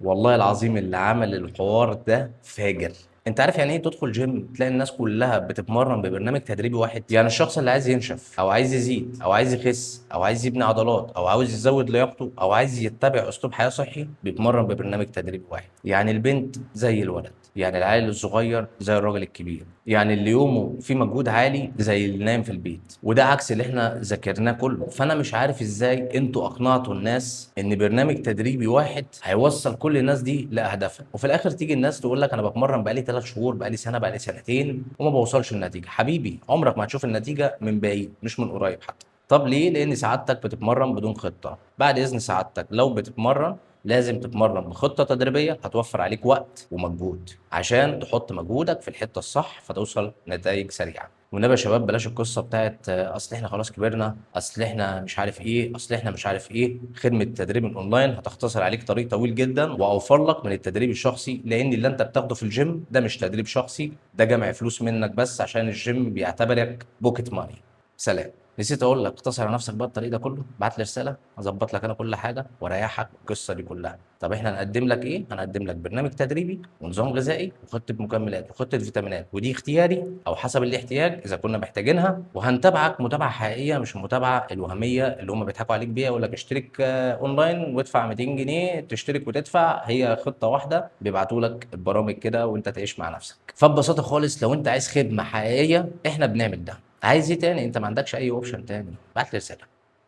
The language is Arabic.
والله العظيم اللي عمل الحوار ده فاجر. انت عارف يعني ايه تدخل جيم تلاقي الناس كلها بتتمرن ببرنامج تدريبي واحد؟ يعني الشخص اللي عايز ينشف او عايز يزيد او عايز يخس او عايز يبني عضلات او عاوز يزود لياقته او عايز يتبع اسلوب حياة صحي بيتمرن ببرنامج تدريبي واحد. يعني البنت زي الولد، يعني العيل الصغير زي الراجل الكبير، يعني اللي يومه فيه مجهود عالي زي اللي نايم في البيت، وده عكس اللي احنا ذاكرناه كله. فانا مش عارف ازاي انتوا اقنعتوا الناس ان برنامج تدريبي واحد هيوصل كل الناس دي لاهدافها، وفي الاخر تيجي الناس تقول لك انا بتمرن بقالي 3 شهور، بقالي سنه، بقالي سنتين، وما بوصلش النتيجه. حبيبي، عمرك ما هتشوف النتيجه من بعيد، مش من قريب حتى. طب ليه؟ لان سعادتك بتتمرن بدون خطه. بعد اذن سعادتك، لو بتتمرن لازم تتمرن بخطة تدريبية هتوفر عليك وقت ومجهود عشان تحط مجهودك في الحتة الصح فتوصل نتائج سريعة. والنبي يا شباب بلاش القصة بتاعت اصل احنا خلاص كبرنا، اصل احنا مش عارف ايه، اصل احنا مش عارف ايه. خدمة التدريب الاونلاين هتختصر عليك طريق طويل جدا واوفر لك من التدريب الشخصي، لان اللي انت بتاخده في الجيم ده مش تدريب شخصي، ده جمع فلوس منك بس عشان الجيم بيعتبرك بوكيت ماني. سلام. نسيت اقول لك اختصر على نفسك بقى الطريق ده كله، بعت لي رساله اظبط لك انا كل حاجه واريحك القصه دي كلها. طب احنا هنقدم لك ايه؟ هنقدم لك برنامج تدريبي ونظام غذائي وخطه مكملات وخطه فيتامينات، ودي اختياري او حسب الاحتياج اذا كنا محتاجينها. وهنتابعك متابعه حقيقيه مش المتابعه الوهميه اللي هم بيضحكوا عليك بيها، يقول لك اشترك اونلاين وادفع 200 جنيه تشترك وتدفع. هي خطه واحده بيبعتوا لك البرامج كده وانت تعيش مع نفسك. فببساطه خالص لو انت عايز خدمه حقيقيه احنا بنعمل ده. عايز ايه تاني؟ انت ما عندكش اي اوبشن تاني. بعت لي رساله.